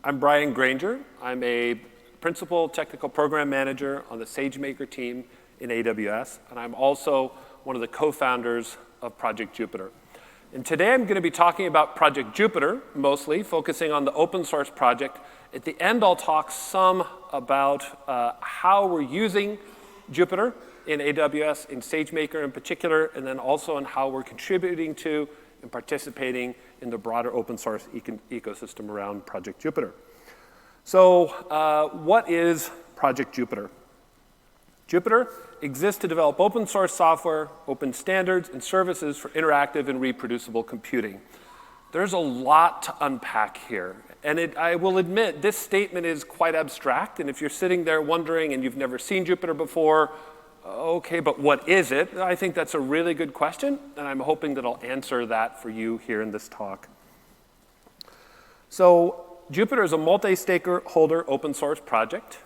I'm Brian Granger. I'm a principal technical program manager on the SageMaker team in AWS, and I'm also one of the co-founders of Project Jupyter. And today I'm going to be talking about Project Jupyter, mostly focusing on the open source project. At the end, I'll talk some about how we're using Jupyter in AWS, in SageMaker in particular, and then also on how we're contributing to and participating in the broader open source ecosystem around Project Jupyter. So what is Project Jupyter? Jupyter exists to develop open source software, open standards, and services for interactive and reproducible computing. There's a lot to unpack here. And I will admit, this statement is quite abstract. And if you're sitting there wondering and you've never seen Jupyter before, okay, but what is it? I think that's a really good question. And I'm hoping that I'll answer that for you here in this talk. So Jupyter is a multi-stakeholder open source project.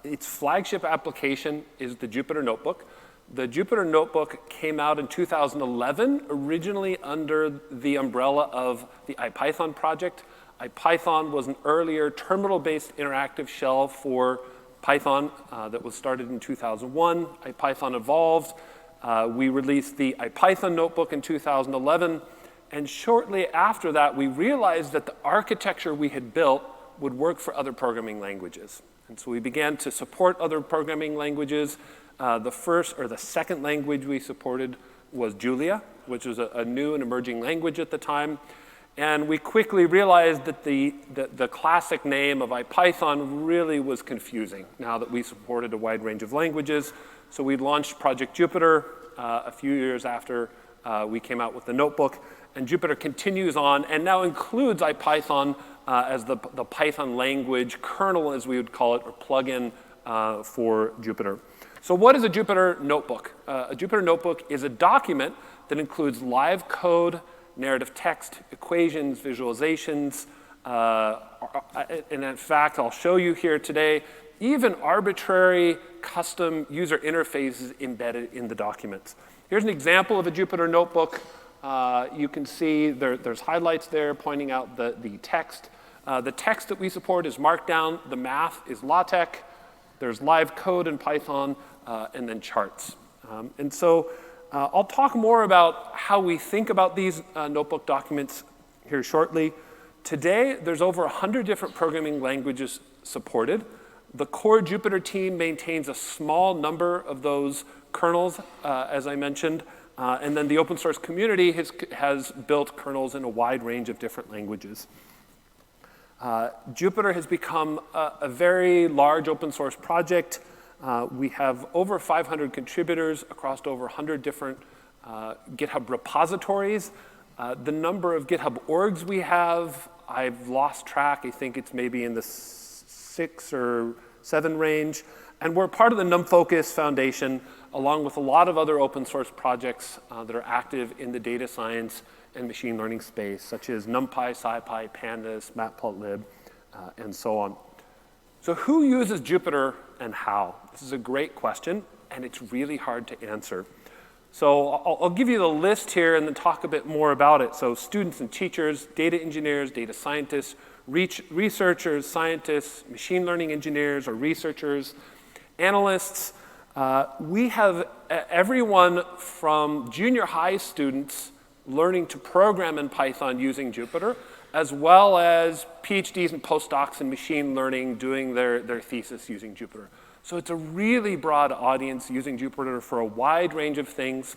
Its flagship application is the Jupyter Notebook. The Jupyter Notebook came out in 2011, originally under the umbrella of the IPython project. IPython was an earlier terminal-based interactive shell for Python that was started in 2001. IPython evolved. We released the IPython Notebook in 2011. And shortly after that, we realized that the architecture we had built would work for other programming languages. And so we began to support other programming languages. The second language we supported was Julia, which was a new and emerging language at the time. And we quickly realized that the classic name of IPython really was confusing now that we supported a wide range of languages. So we launched Project Jupyter a few years after we came out with the notebook. And Jupyter continues on and now includes IPython as the Python language kernel, as we would call it, or plugin for Jupyter. So what is a Jupyter Notebook? A Jupyter Notebook is a document that includes live code, narrative text, equations, visualizations, and in fact, I'll show you here today, even arbitrary custom user interfaces embedded in the documents. Here's an example of a Jupyter Notebook. You can see there's highlights there pointing out the text. The text that we support is Markdown. The math is LaTeX. There's live code in Python, and then charts. And so I'll talk more about how we think about these notebook documents here shortly. Today, there's over 100 different programming languages supported. The core Jupyter team maintains a small number of those kernels, as I mentioned. And then the open source community has built kernels in a wide range of different languages. Jupyter has become a very large open source project. We have over 500 contributors across over 100 different GitHub repositories. The number of GitHub orgs we have, I've lost track. I think it's maybe in the 6 or 7 range. And we're part of the NumFocus Foundation, along with a lot of other open source projects that are active in the data science and machine learning space, such as NumPy, SciPy, Pandas, Matplotlib, and so on. So who uses Jupyter and how? This is a great question, and it's really hard to answer. So I'll give you the list here and then talk a bit more about it. So students and teachers, data engineers, data scientists, researchers, scientists, machine learning engineers or researchers, analysts. We have everyone from junior high students learning to program in Python using Jupyter, as well as PhDs and postdocs in machine learning doing their thesis using Jupyter. So it's a really broad audience using Jupyter for a wide range of things.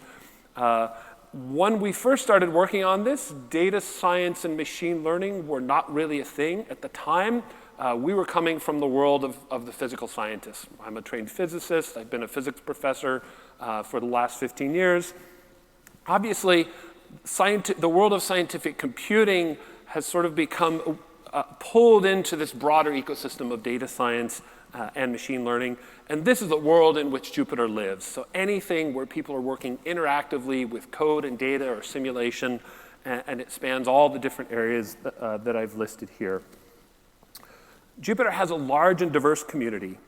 When we first started working on this, data science and machine learning were not really a thing at the time. We were coming from the world of the physical scientists. I'm a trained physicist. I've been a physics professor for the last 15 years. Obviously, the world of scientific computing has sort of become pulled into this broader ecosystem of data science and machine learning. And this is the world in which Jupyter lives. So anything where people are working interactively with code and data or simulation, and it spans all the different areas that I've listed here. Jupyter has a large and diverse community.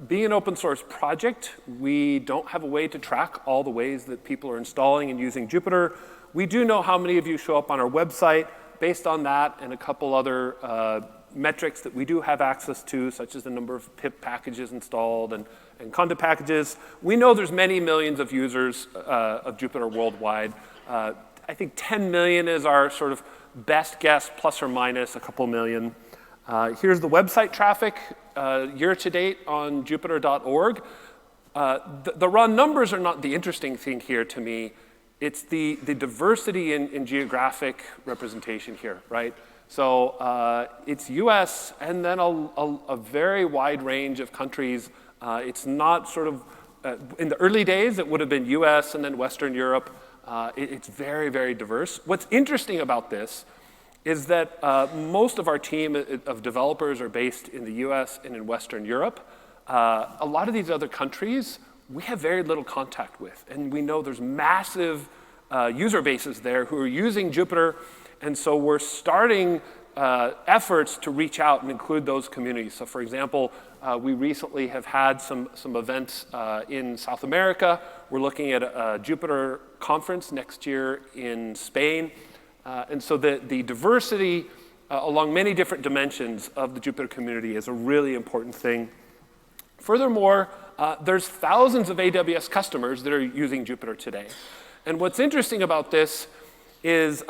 Being an open source project, we don't have a way to track all the ways that people are installing and using Jupyter. We do know how many of you show up on our website. based on that and a couple other metrics that we do have access to, such as the number of pip packages installed and content packages, we know there's many millions of users of Jupyter worldwide. I think 10 million is our sort of best guess, plus or minus a couple million. Here's the website traffic year to date on Jupyter.org. The raw numbers are not the interesting thing here to me. It's the diversity in geographic representation here, right? So it's US and then a very wide range of countries. It's not sort of, in the early days, it would have been US and then Western Europe. It's very, very diverse. What's interesting about this is that most of our team of developers are based in the US and in Western Europe. A lot of these other countries, we have very little contact with. And we know there's massive user bases there who are using Jupyter. And so we're starting efforts to reach out and include those communities. So for example, we recently have had some events in South America. We're looking at a Jupyter conference next year in Spain. And so the diversity along many different dimensions of the Jupyter community is a really important thing. Furthermore, there's thousands of AWS customers that are using Jupyter today. And what's interesting about this is,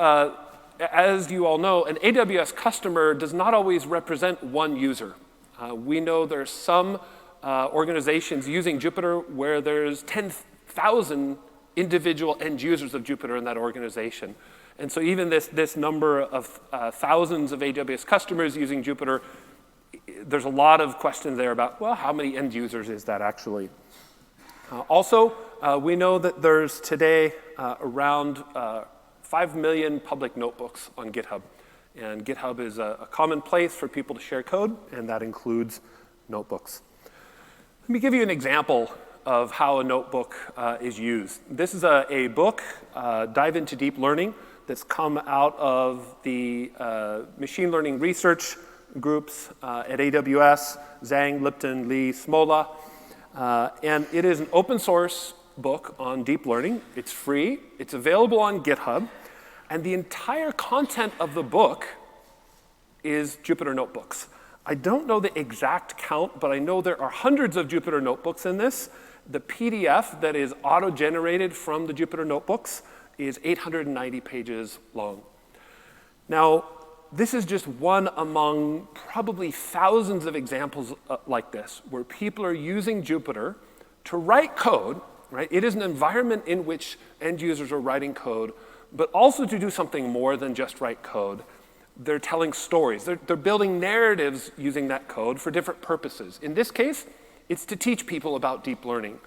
as you all know, an AWS customer does not always represent one user. We know there's some organizations using Jupyter where there's 10,000 individual end users of Jupyter in that organization. And so even this number of thousands of AWS customers using Jupyter, there's a lot of questions there about, well, how many end users is that actually? Also, we know that there's today around 5 million public notebooks on GitHub. And GitHub is a common place for people to share code, and that includes notebooks. Let me give you an example of how a notebook is used. This is a book, Dive into Deep Learning, that's come out of the machine learning research groups at AWS, Zhang, Lipton, Lee, Smola. And it is an open source book on deep learning. It's free. It's available on GitHub. And the entire content of the book is Jupyter notebooks. I don't know the exact count, but I know there are hundreds of Jupyter notebooks in this. The PDF that is auto-generated from the Jupyter notebooks is 890 pages long. Now, this is just one among probably thousands of examples like this, where people are using Jupyter to write code, right? It is an environment in which end users are writing code, but also to do something more than just write code. They're telling stories. They're building narratives using that code for different purposes. In this case, it's to teach people about deep learning.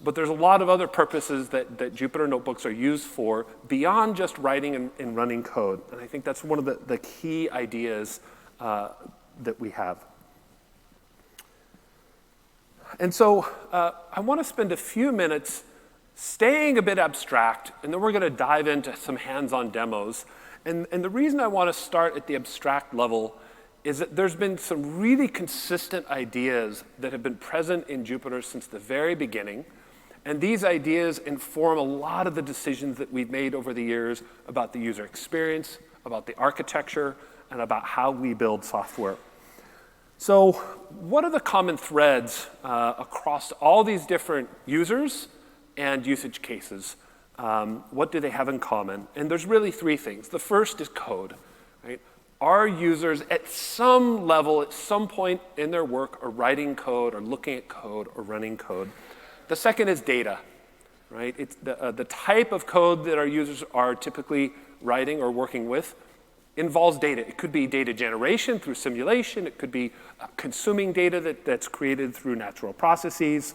But there's a lot of other purposes that Jupyter notebooks are used for beyond just writing and running code. And I think that's one of the key ideas that we have. And so I want to spend a few minutes staying a bit abstract, and then we're going to dive into some hands-on demos. And the reason I want to start at the abstract level is that there's been some really consistent ideas that have been present in Jupyter since the very beginning. And these ideas inform a lot of the decisions that we've made over the years about the user experience, about the architecture, and about how we build software. So what are the common threads across all these different users and usage cases? What do they have in common? And there's really three things. The first is code, right? Our users at some level, at some point in their work, are writing code or looking at code or running code. The second is data, right? It's the type of code that our users are typically writing or working with involves data. It could be data generation through simulation. It could be consuming data that's created through natural processes.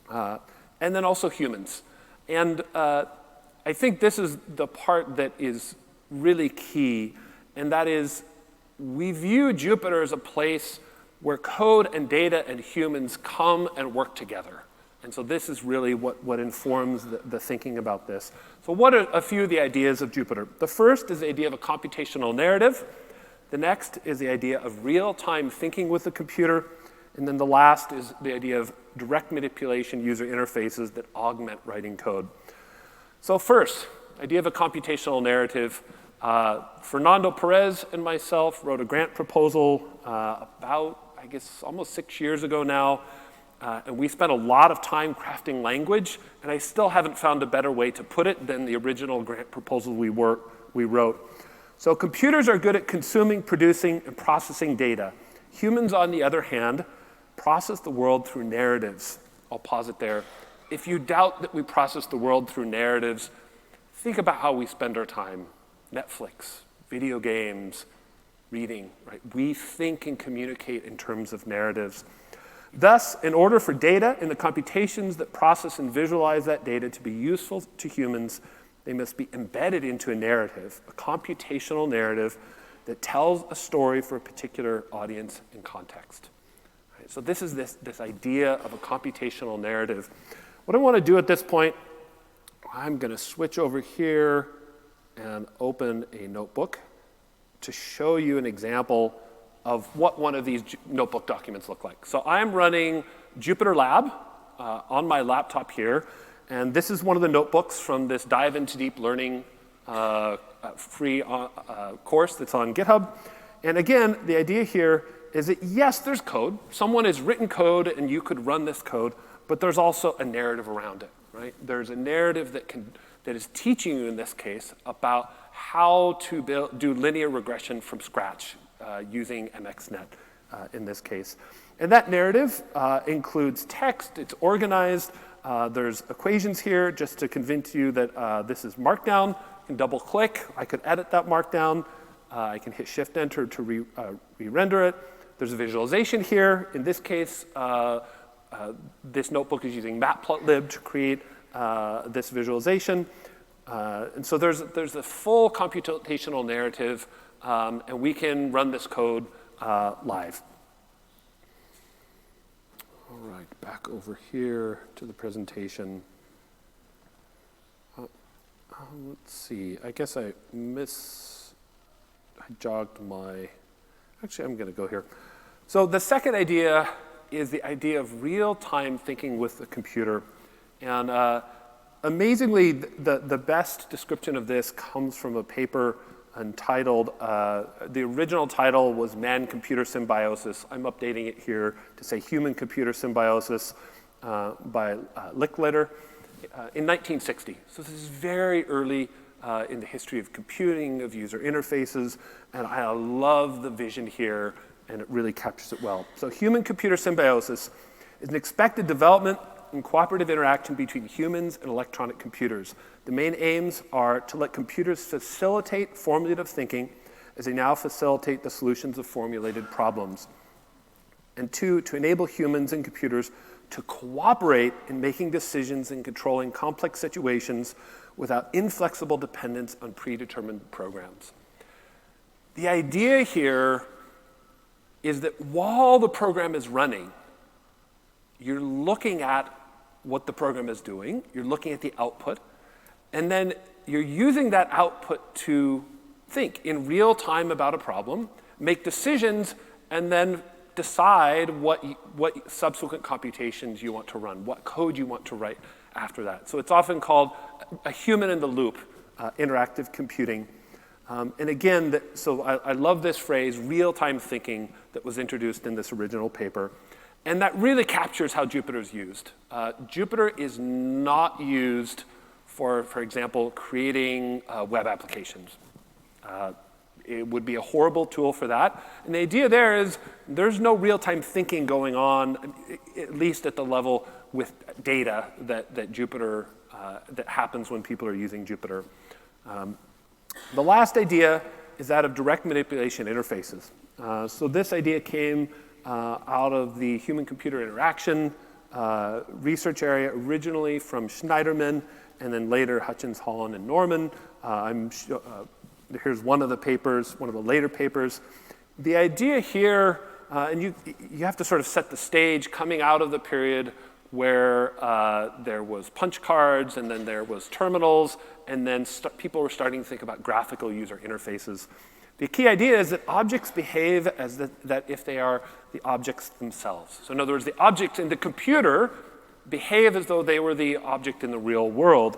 And then also humans. And I think this is the part that is really key, and that is we view Jupyter as a place where code and data and humans come and work together. And so this is really what informs the thinking about this. So what are a few of the ideas of Jupyter? The first is the idea of a computational narrative. The next is the idea of real-time thinking with the computer. And then the last is the idea of direct manipulation user interfaces that augment writing code. So first, idea of a computational narrative. Fernando Perez and myself wrote a grant proposal about, I guess, almost 6 years ago now. And we spent a lot of time crafting language, and I still haven't found a better way to put it than the original grant proposal we wrote. So computers are good at consuming, producing, and processing data. Humans, on the other hand, process the world through narratives. I'll pause it there. If you doubt that we process the world through narratives, think about how we spend our time. Netflix, video games, reading, right? We think and communicate in terms of narratives. Thus, in order for data and the computations that process and visualize that data to be useful to humans, they must be embedded into a narrative, a computational narrative that tells a story for a particular audience and context. Right? So this is this idea of a computational narrative. What I want to do at this point, I'm going to switch over here and open a notebook to show you an example of what one of these notebook documents look like. So I'm running Jupyter Lab on my laptop here, and this is one of the notebooks from this Dive into Deep Learning free course that's on GitHub. And again, the idea here is that yes, there's code. Someone has written code and you could run this code, but there's also a narrative around it, right? There's a narrative that is teaching you in this case about how to do linear regression from scratch using MXNet in this case. And that narrative includes text, it's organized, there's equations here just to convince you that this is Markdown. You can double click, I could edit that Markdown, I can hit Shift Enter to re-render it. There's a visualization here. In this case, this notebook is using Matplotlib to create this visualization. And so there's a full computational narrative, and we can run this code live. All right, back over here to the presentation. Let's see, I guess I jogged my, actually I'm gonna go here. So the second idea is the idea of real-time thinking with the computer. And amazingly, the best description of this comes from a paper entitled, the original title was Man-Computer Symbiosis. I'm updating it here to say Human-Computer Symbiosis by Licklider in 1960. So this is very early in the history of computing, of user interfaces, and I love the vision here, and it really captures it well. So human-computer symbiosis is an expected development and cooperative interaction between humans and electronic computers. The main aims are to let computers facilitate formulative thinking as they now facilitate the solutions of formulated problems. And two, to enable humans and computers to cooperate in making decisions and controlling complex situations without inflexible dependence on predetermined programs. The idea here is that while the program is running, you're looking at what the program is doing, you're looking at the output, and then you're using that output to think in real time about a problem, make decisions, and then decide what subsequent computations you want to run, what code you want to write after that. So it's often called a human-in-the-loop interactive computing. And again, so I love this phrase, real-time thinking, that was introduced in this original paper. And that really captures how Jupyter is used. Jupyter is not used for example, creating web applications. It would be a horrible tool for that. And the idea there is there's no real-time thinking going on, at least at the level with data that Jupyter, that happens when people are using Jupyter. The last idea is that of direct manipulation interfaces. So this idea came out of the human-computer interaction research area, originally from Schneiderman, and then later Hutchins, Holland, and Norman. Here's one of the papers, one of the later papers. The idea here, and you have to sort of set the stage coming out of the period where there was punch cards, and then there was terminals, and then people were starting to think about graphical user interfaces. The key idea is that objects behave as that if they are the objects themselves. So in other words, the objects in the computer behave as though they were the object in the real world.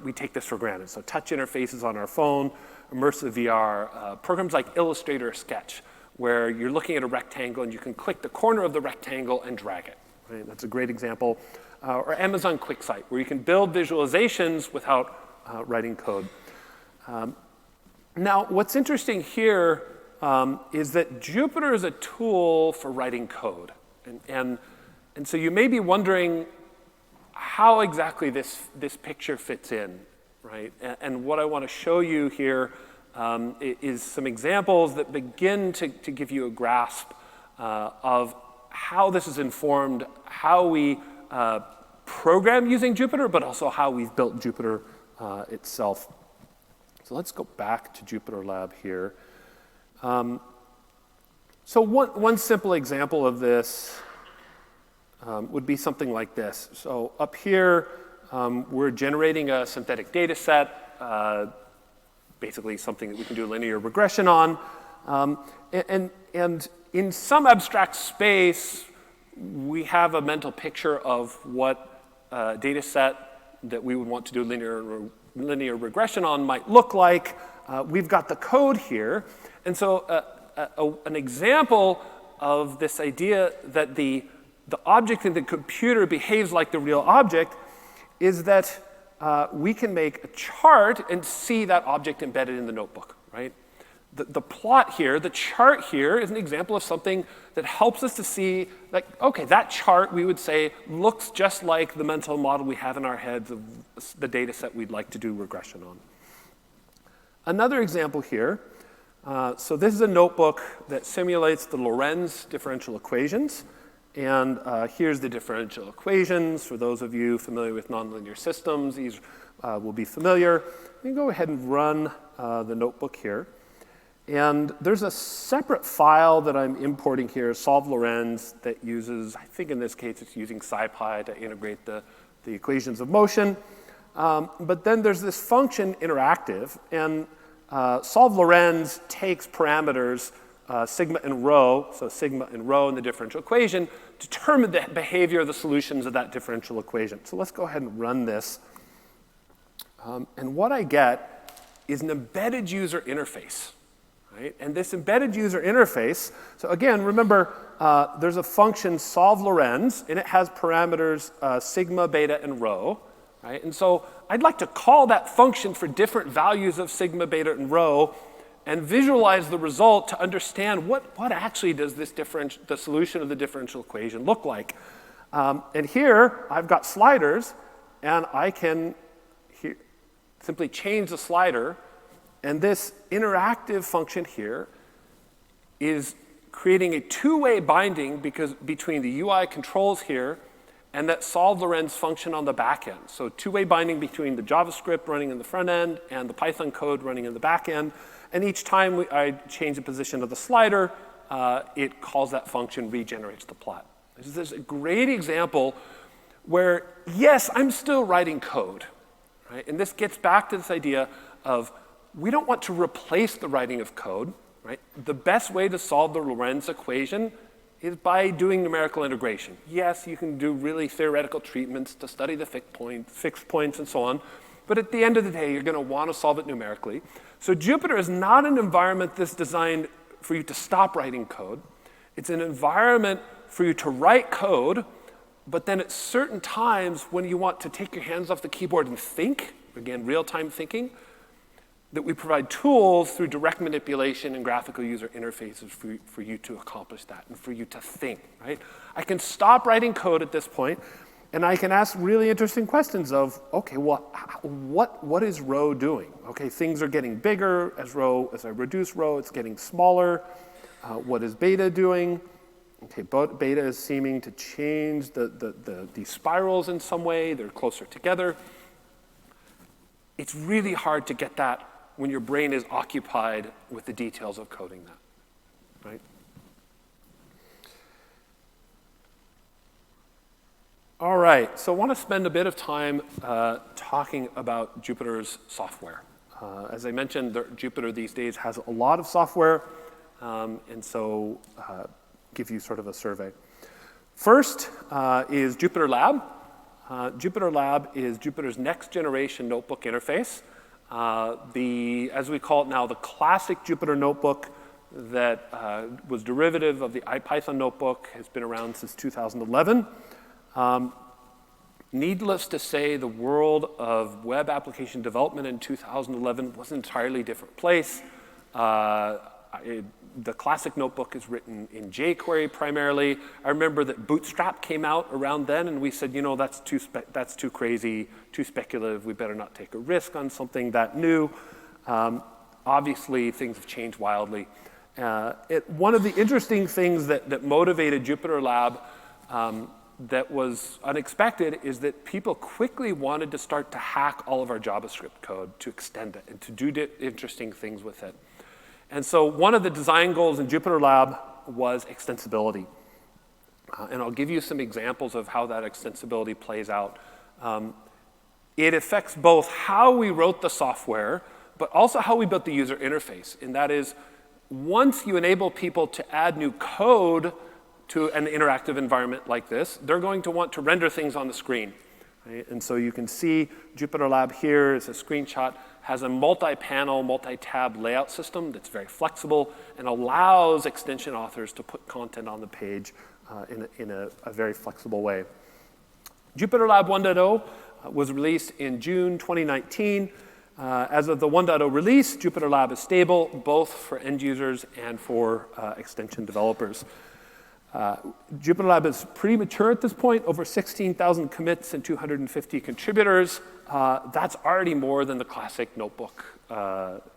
we take this for granted. So touch interfaces on our phone, immersive VR, programs like Illustrator or Sketch, where you're looking at a rectangle and you can click the corner of the rectangle and drag it. Right? That's a great example. Or Amazon QuickSight, where you can build visualizations without writing code. Now, what's interesting here is that Jupyter is a tool for writing code. And so you may be wondering how exactly this picture fits in, right? And what I want to show you here is some examples that begin to give you a grasp of how this has informed how we program using Jupyter, but also how we've built Jupyter itself. So let's go back to Jupyter Lab here. So one simple example of this would be something like this. So up here, we're generating a synthetic data set, basically something that we can do linear regression on. And in some abstract space, we have a mental picture of what a data set that we would want to do linear regression on might look like. We've got the code here. And so an example of this idea that the object in the computer behaves like the real object is that we can make a chart and see that object embedded in the notebook, right? The plot here, the chart here, is an example of something that helps us to see, like, okay, that chart, we would say, looks just like the mental model we have in our heads of the data set we'd like to do regression on. Another example here, so this is a notebook that simulates the Lorentz differential equations. And here's the differential equations. For those of you familiar with nonlinear systems, these will be familiar. You can go ahead and run the notebook here. And there's a separate file that I'm importing here, solve Lorentz, that uses, I think in this case it's using SciPy to integrate the equations of motion. But then there's this function interactive, and solve Lorentz takes parameters sigma and rho, so sigma and rho in the differential equation, determine the behavior of the solutions of that differential equation. So let's go ahead and run this. And what I get is an embedded user interface. Right? And this embedded user interface, so again, remember, there's a function solve Lorentz, and it has parameters sigma, beta, and rho. Right? And so I'd like to call that function for different values of sigma, beta, and rho, and visualize the result to understand what actually does the solution of the differential equation look like. And here, I've got sliders, and I can simply change the slider. And this interactive function here is creating a two-way binding between the UI controls here and that solve Lorentz function on the back end. So two-way binding between the JavaScript running in the front end and the Python code running in the back end. And each time I change the position of the slider, it calls that function, regenerates the plot. This is a great example where, yes, I'm still writing code. Right? And this gets back to this idea of we don't want to replace the writing of code. Right? The best way to solve the Lorentz equation is by doing numerical integration. Yes, you can do really theoretical treatments to study the fixed points and so on. But at the end of the day, you're going to want to solve it numerically. So Jupyter is not an environment that's designed for you to stop writing code. It's an environment for you to write code, but then at certain times when you want to take your hands off the keyboard and think, again, real-time thinking, that we provide tools through direct manipulation and graphical user interfaces for you to accomplish that and for you to think, right? I can stop writing code at this point, and I can ask really interesting questions of, okay, well, what is rho doing? Okay, things are getting bigger as I reduce rho, it's getting smaller. What is beta doing? Okay, beta is seeming to change the spirals in some way. They're closer together. It's really hard to get that when your brain is occupied with the details of coding that, right? All right, so I want to spend a bit of time talking about Jupyter's software. As I mentioned, Jupyter these days has a lot of software, and so give you sort of a survey. First is Jupyter Lab. Jupyter Lab is Jupyter's next generation notebook interface. As we call it now, the classic Jupyter Notebook that was derivative of the IPython notebook has been around since 2011. Needless to say, the world of web application development in 2011 was an entirely different place. The classic notebook is written in jQuery primarily. I remember that Bootstrap came out around then, and we said, you know, that's too crazy, too speculative. We better not take a risk on something that new. Obviously, things have changed wildly. One of the interesting things that motivated Jupyter Lab that was unexpected is that people quickly wanted to start to hack all of our JavaScript code to extend it and to do interesting things with it. And so one of the design goals in Jupyter Lab was extensibility. And I'll give you some examples of how that extensibility plays out. It affects both how we wrote the software, but also how we built the user interface. And that is, once you enable people to add new code to an interactive environment like this, they're going to want to render things on the screen. Right? And so you can see Jupyter Lab here is a screenshot, has a multi-panel, multi-tab layout system that's very flexible and allows extension authors to put content on the page in a very flexible way. Jupyter Lab 1.0 was released in June 2019. As of the 1.0 release, Jupyter Lab is stable, both for end users and for extension developers. Jupyter Lab is pretty mature at this point, over 16,000 commits and 250 contributors. That's already more than the classic notebook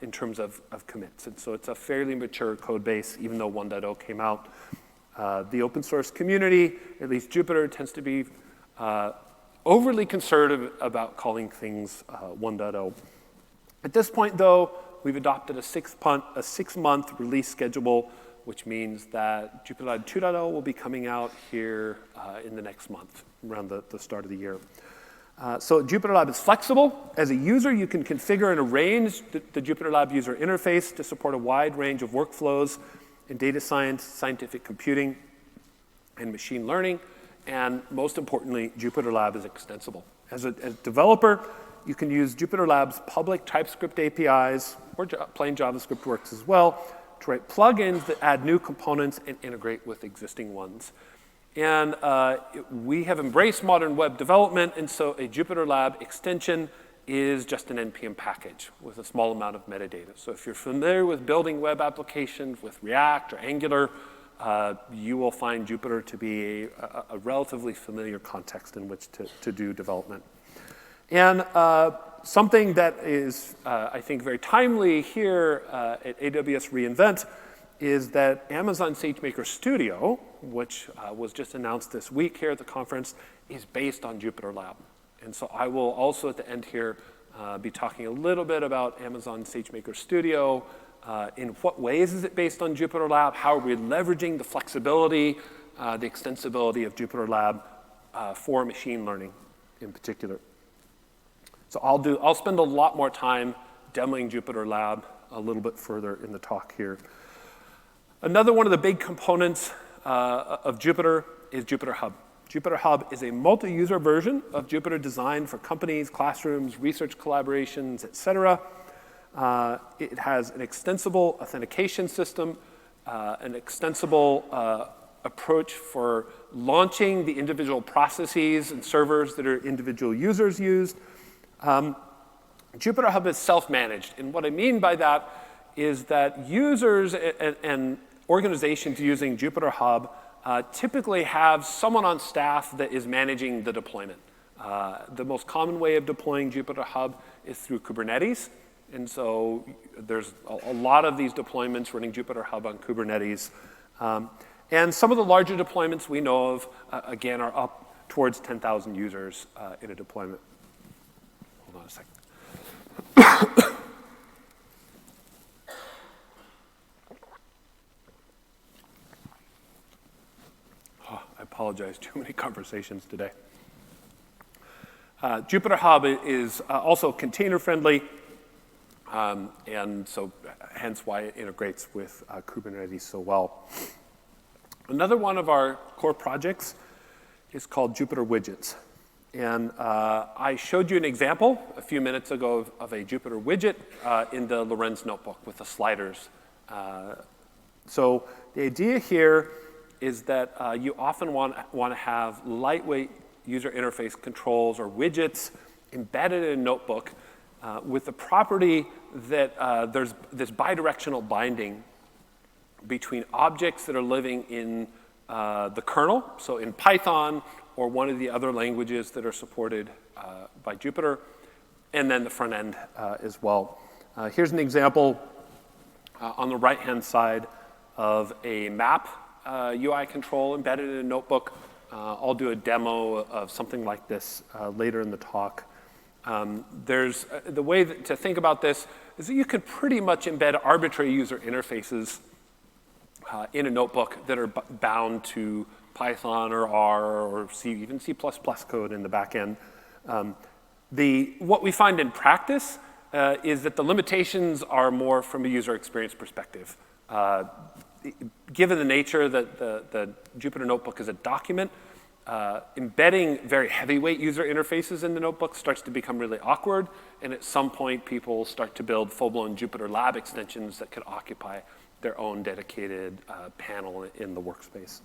in terms of commits. And so it's a fairly mature code base, even though 1.0 came out. The open source community, at least Jupyter, tends to be overly conservative about calling things 1.0. At this point, though, we've adopted a six-month release schedule, which means that Jupyter Lab 2.0 will be coming out here in the next month, around the start of the year. So Jupyter Lab is flexible. As a user, you can configure and arrange the Jupyter Lab user interface to support a wide range of workflows in data science, scientific computing, and machine learning. And most importantly, Jupyter Lab is extensible. As a developer, you can use Jupyter Lab's public TypeScript APIs, or plain JavaScript works as well, to write plugins that add new components and integrate with existing ones. And we have embraced modern web development, and so a Jupyter Lab extension is just an NPM package with a small amount of metadata. So if you're familiar with building web applications with React or Angular, you will find Jupyter to be a relatively familiar context in which to do development. And something that is, I think, very timely here at AWS reInvent is that Amazon SageMaker Studio, which was just announced this week here at the conference, is based on Jupyter Lab. And so I will also at the end here be talking a little bit about Amazon SageMaker Studio. In what ways is it based on Jupyter Lab? How are we leveraging the flexibility, the extensibility of Jupyter Lab for machine learning in particular? So I'll spend a lot more time demoing Jupyter Lab a little bit further in the talk here. Another one of the big components of Jupyter is Jupyter Hub. Jupyter Hub is a multi-user version of Jupyter designed for companies, classrooms, research collaborations, et cetera. It has an extensible authentication system, an extensible approach for launching the individual processes and servers that our individual users use. Jupyter Hub is self-managed, and what I mean by that is that users and organizations using Jupyter Hub typically have someone on staff that is managing the deployment. The most common way of deploying Jupyter Hub is through Kubernetes, and so there's a lot of these deployments running Jupyter Hub on Kubernetes. And some of the larger deployments we know of, again, are up towards 10,000 users in a deployment. Hold on a second. I apologize, too many conversations today. Jupyter Hub is also container-friendly, and so hence why it integrates with Kubernetes so well. Another one of our core projects is called Jupyter Widgets. And I showed you an example a few minutes ago of a Jupyter widget in the Lorenz notebook with the sliders. So the idea here is that you often want to have lightweight user interface controls or widgets embedded in a notebook with the property that there's this bidirectional binding between objects that are living in the kernel, so in Python or one of the other languages that are supported by Jupyter, and then the front end as well. Here's an example on the right-hand side of a map UI control embedded in a notebook. I'll do a demo of something like this later in the talk. The way to think about this is that you could pretty much embed arbitrary user interfaces in a notebook that are bound to Python or R or even C++ code in the back end. What we find in practice is that the limitations are more from a user experience perspective. Given the nature that the Jupyter Notebook is a document, embedding very heavyweight user interfaces in the notebook starts to become really awkward, and at some point people start to build full-blown Jupyter Lab extensions that could occupy their own dedicated panel in the workspace.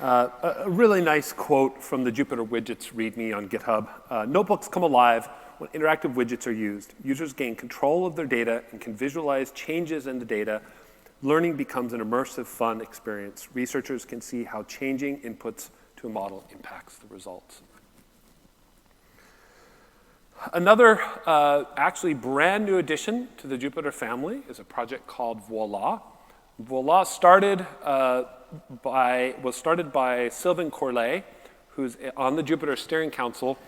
A really nice quote from the Jupyter Widgets README on GitHub. Notebooks come alive when interactive widgets are used. Users gain control of their data and can visualize changes in the data. Learning becomes an immersive, fun experience. Researchers can see how changing inputs to a model impacts the results. Another actually brand new addition to the Jupyter family is a project called Voila. Voila was started by Sylvain Corlet, who's on the Jupyter Steering Council.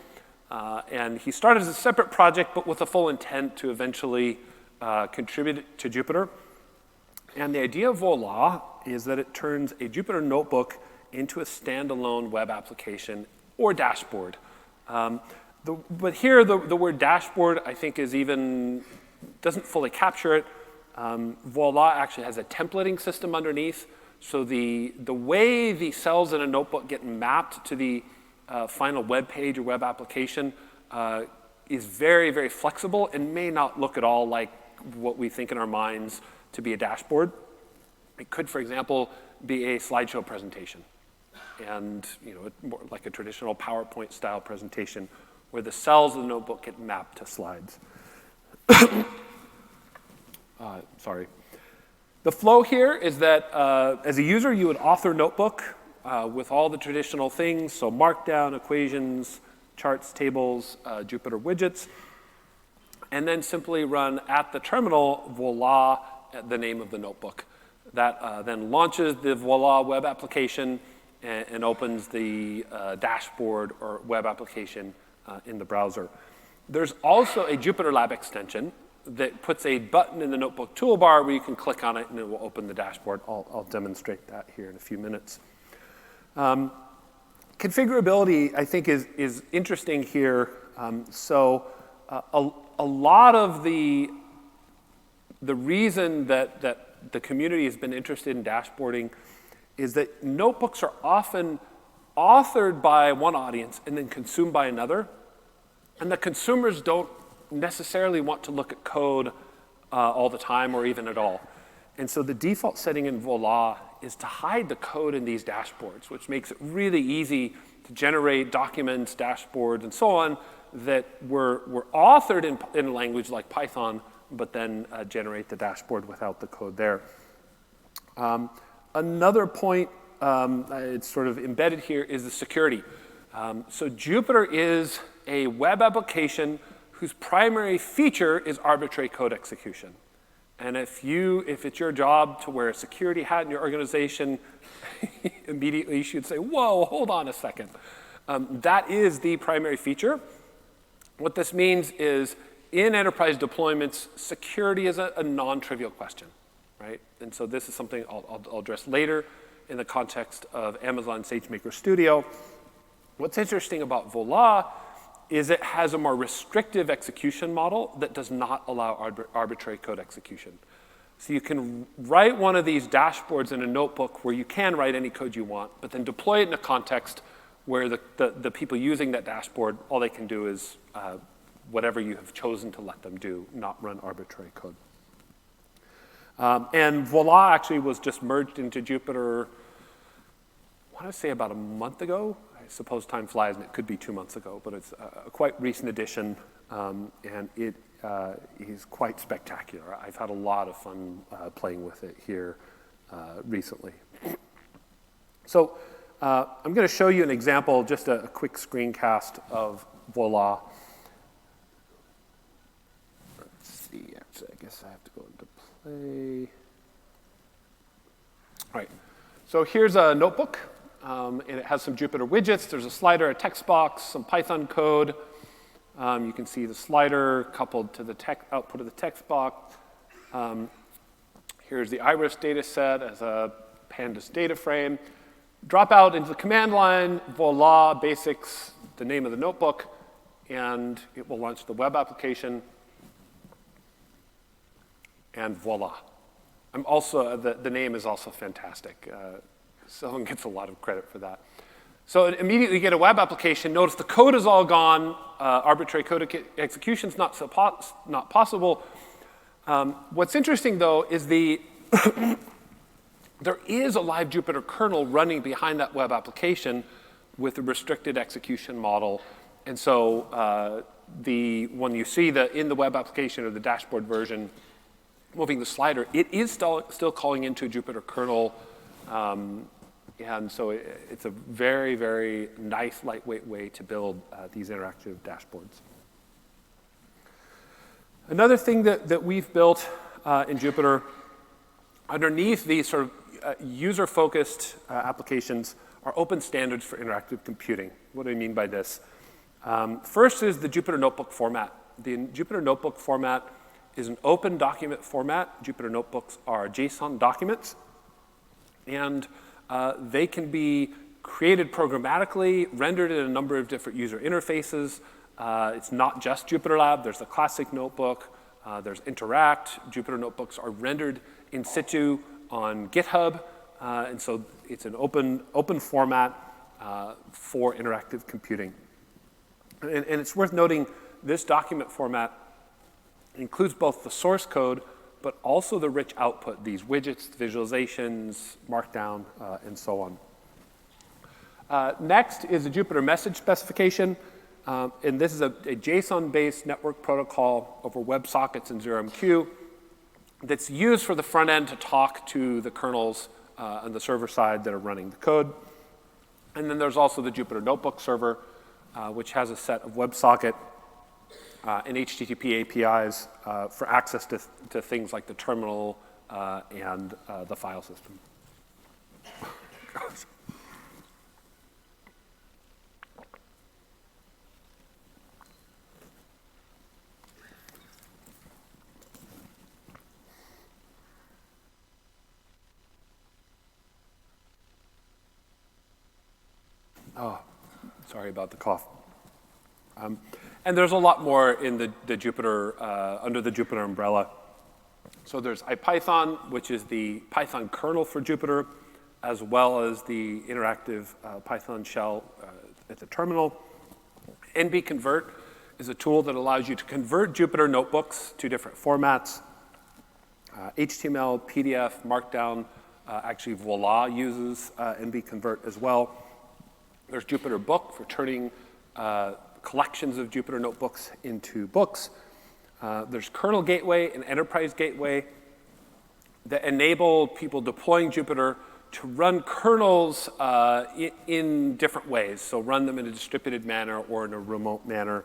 And he started as a separate project, but with a full intent to eventually contribute to Jupyter. And the idea of Voila is that it turns a Jupyter Notebook into a standalone web application or dashboard. But here, the word dashboard, I think, doesn't fully capture it. Voila actually has a templating system underneath. So the way the cells in a notebook get mapped to the final web page or web application is very, very flexible and may not look at all like what we think in our minds to be a dashboard. It could, for example, be a slideshow presentation, and more like a traditional PowerPoint style presentation where the cells of the notebook get mapped to slides. Sorry. The flow here is that as a user, you would author notebook with all the traditional things, so markdown, equations, charts, tables, Jupyter widgets, and then simply run at the terminal Voila, the name of the notebook. That then launches the Voila web application and opens the dashboard or web application in the browser. There's also a Jupyter Lab extension that puts a button in the notebook toolbar where you can click on it and it will open the dashboard. I'll demonstrate that here in a few minutes. Configurability, I think, is interesting here. A lot of the reason that the community has been interested in dashboarding is that notebooks are often authored by one audience and then consumed by another. And the consumers don't necessarily want to look at code all the time or even at all. And so the default setting in Voila is to hide the code in these dashboards, which makes it really easy to generate documents, dashboards, and so on that were authored in a language like Python, but then generate the dashboard without the code there. Another point, it's sort of embedded here, is the security. So Jupyter is a web application whose primary feature is arbitrary code execution. And if it's your job to wear a security hat in your organization, immediately you should say, whoa, hold on a second. That is the primary feature. What this means is in enterprise deployments, security is a non-trivial question, right? And so this is something I'll address later in the context of Amazon SageMaker Studio. What's interesting about Voila is it has a more restrictive execution model that does not allow arbitrary code execution. So you can write one of these dashboards in a notebook where you can write any code you want, but then deploy it in a context where the people using that dashboard, all they can do is whatever you have chosen to let them do, not run arbitrary code. And voila actually was just merged into Jupyter, I want to say about a month ago. I suppose time flies, and it could be 2 months ago, but it's a quite recent addition, and it is quite spectacular. I've had a lot of fun playing with it here recently. So I'm going to show you an example, just a quick screencast of voila. Let's see, actually, I guess I have to go into play. All right, so here's a notebook, and it has some Jupyter widgets. There's a slider, a text box, some Python code. You can see the slider coupled to the output of the text box. Here's the iris data set as a pandas data frame. Drop out into the command line, voila, basics, the name of the notebook, and it will launch the web application. And voila. I'm also, the name is also fantastic. Someone gets a lot of credit for that. So immediately you get a web application. Notice the code is all gone. Arbitrary code execution is not possible. What's interesting, though, is there is a live Jupyter kernel running behind that web application with a restricted execution model. And so when you see in the web application or the dashboard version moving the slider, it is still calling into a Jupyter kernel. And so it's a very, very nice, lightweight way to build these interactive dashboards. Another thing that we've built in Jupyter, underneath these sort of user-focused applications, are open standards for interactive computing. What do I mean by this? First is the Jupyter Notebook format. The Jupyter Notebook format is an open document format. Jupyter Notebooks are JSON documents. And they can be created programmatically, rendered in a number of different user interfaces. It's not just Jupyter Lab. There's the classic notebook. There's Interact. Jupyter Notebooks are rendered in situ on GitHub. And so it's an open format for interactive computing. And it's worth noting this document format includes both the source code but also the rich output, these widgets, visualizations, markdown, and so on. Next is a Jupyter message specification. And this is a JSON-based network protocol over WebSockets and ZeroMQ that's used for the front end to talk to the kernels on the server side that are running the code. And then there's also the Jupyter Notebook server, which has a set of WebSocket and HTTP APIs for access to things like the terminal and the file system. Oh, sorry about the cough. And there's a lot more in the Jupyter, under the Jupyter umbrella. So there's IPython, which is the Python kernel for Jupyter, as well as the interactive Python shell at the terminal. NBConvert is a tool that allows you to convert Jupyter notebooks to different formats. HTML, PDF, Markdown, actually Voila uses NBConvert as well. There's Jupyter Book for turning collections of Jupyter notebooks into books. There's Kernel Gateway and Enterprise Gateway that enable people deploying Jupyter to run kernels in different ways. So run them in a distributed manner or in a remote manner.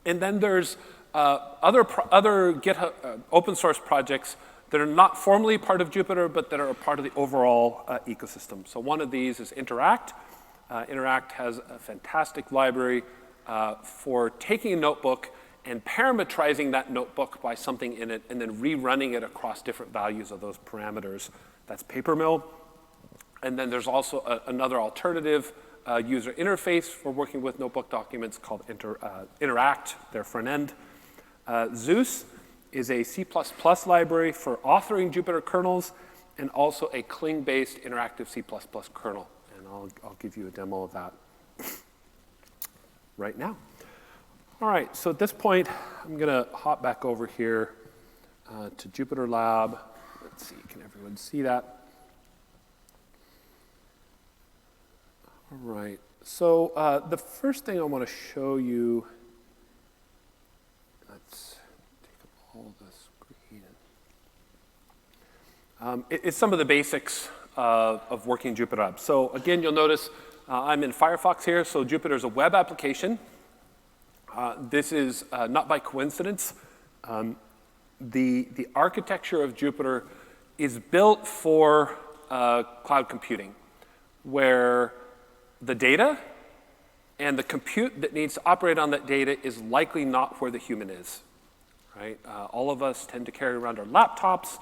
And then there's other GitHub open source projects that are not formally part of Jupyter, but that are a part of the overall ecosystem. So one of these is Interact. Interact has a fantastic library for taking a notebook and parametrizing that notebook by something in it and then rerunning it across different values of those parameters. That's Papermill. And then there's also another alternative user interface for working with notebook documents called Interact, their front end. Zeus is a C++ library for authoring Jupyter kernels and also a Cling-based interactive C++ kernel. And I'll give you a demo of that right now. All right, so at this point, I'm going to hop back over here to Jupyter Lab. Let's see, can everyone see that? All right, so the first thing I want to show you, let's take up all the screen. It's some of the basics of working in Jupyter Lab. So again, you'll notice I'm in Firefox here, so Jupyter is a web application. This is not by coincidence. The architecture of Jupyter is built for cloud computing, where the data and the compute that needs to operate on that data is likely not where the human is, right? All of us tend to carry around our laptops,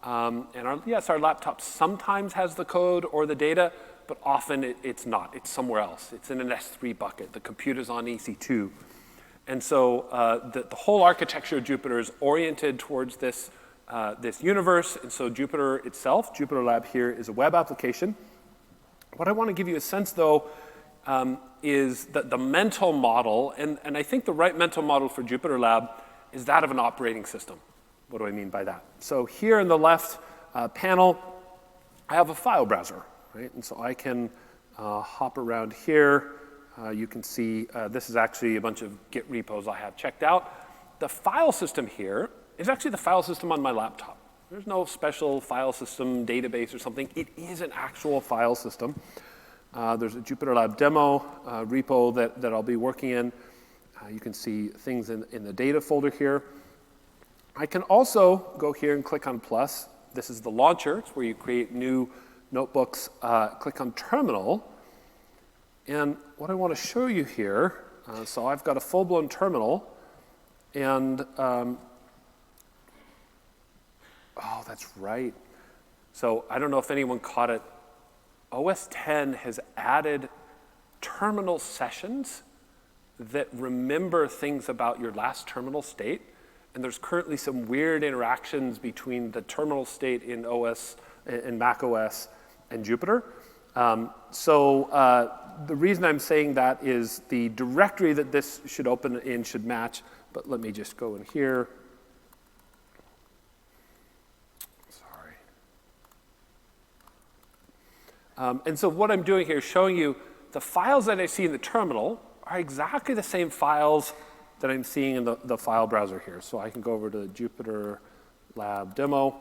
and yes, our laptop sometimes has the code or the data, but often it's not. It's somewhere else. It's in an S3 bucket. The compute is on EC2. And so the whole architecture of Jupyter is oriented towards this universe. And so Jupyter itself, Jupyter Lab here, is a web application. What I want to give you a sense, though, is that the mental model, and I think the right mental model for Jupyter Lab is that of an operating system. What do I mean by that? So here in the left panel, I have a file browser, right? And so I can hop around here. You can see this is actually a bunch of Git repos I have checked out. The file system here is actually the file system on my laptop. There's no special file system database or something. It is an actual file system. There's a Jupyter Lab demo repo that I'll be working in. You can see things in the data folder here. I can also go here and click on plus. This is the launcher. It's where you create new notebooks. Click on terminal. And what I want to show you here, so I've got a full-blown terminal, and oh, that's right. So I don't know if anyone caught it. OS 10 has added terminal sessions that remember things about your last terminal state. And there's currently some weird interactions between the terminal state in Mac OS and Jupyter. The reason I'm saying that is the directory that this should open in should match. But let me just go in here. And so what I'm doing here is showing you the files that I see in the terminal are exactly the same files that I'm seeing in the file browser here. So I can go over to Jupyter Lab demo,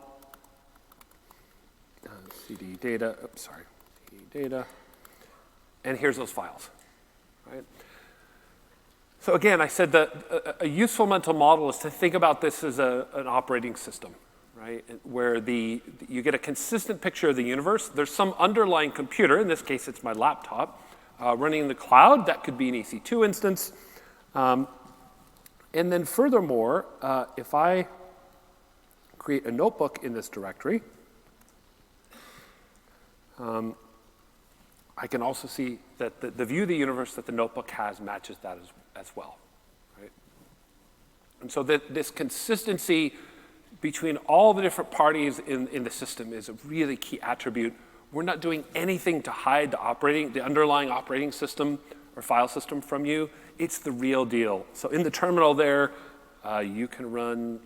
CD data, CD data, and here's those files, right? So again, I said that a useful mental model is to think about this as an operating system, right? Where you get a consistent picture of the universe. There's some underlying computer, in this case it's my laptop, running in the cloud. That could be an EC2 instance. And then furthermore, if I create a notebook in this directory, I can also see that the view of the universe that the notebook has matches that as well, right? And so this consistency between all the different parties in the system is a really key attribute. We're not doing anything to hide the underlying operating system or file system from you. It's the real deal. So in the terminal there, you can run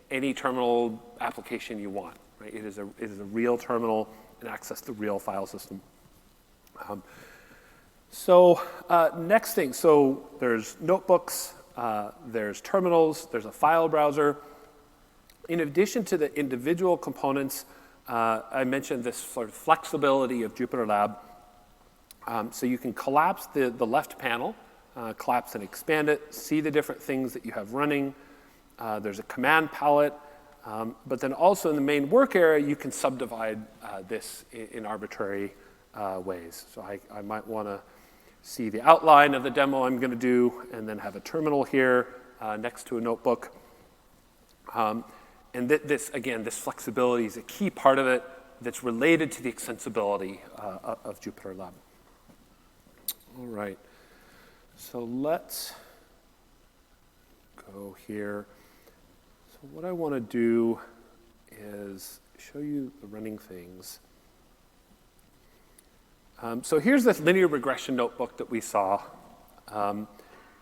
any terminal application you want, right? It is a real terminal and access the real file system. Next thing, so there's notebooks, there's terminals, there's a file browser. In addition to the individual components, I mentioned this sort of flexibility of Jupyter Lab. So you can collapse the left panel, collapse and expand it, see the different things that you have running. There's a command palette, but then also in the main work area, you can subdivide this in arbitrary ways. So I might want to see the outline of the demo I'm going to do, and then have a terminal here next to a notebook. And this flexibility is a key part of it that's related to the extensibility of Jupyter Lab. All right, so let's go here. So what I want to do is show you the running things. So here's this linear regression notebook that we saw. I'm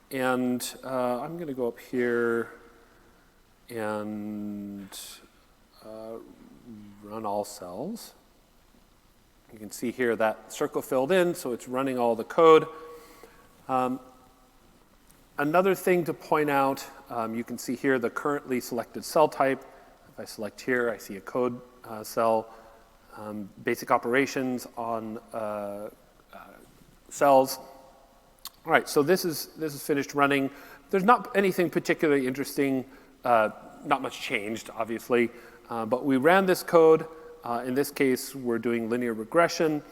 going to go up here and run all cells. You can see here that circle filled in, so it's running all the code. Another thing to point out, you can see here the currently selected cell type. If I select here, I see a code cell. Basic operations on cells. All right, so this is finished running. There's not anything particularly interesting, not much changed, obviously, but we ran this code. In this case, we're doing linear regression